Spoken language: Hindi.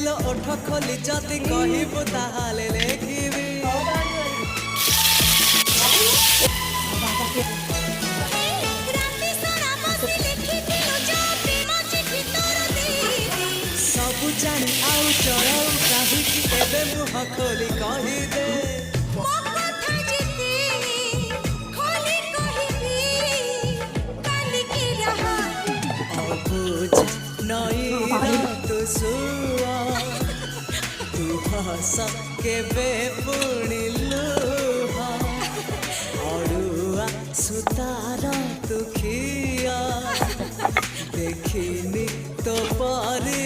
लो ओठ खोली जति कहबो ताहाले लेखिबी सबु जानी आउ चढ़ाऊ काहिकी एबे मुह खोली कहि दे तू सुआ तू हस के बेपुणी लुहा अड़ुआ सुतार तू खिया देखिनी तो परी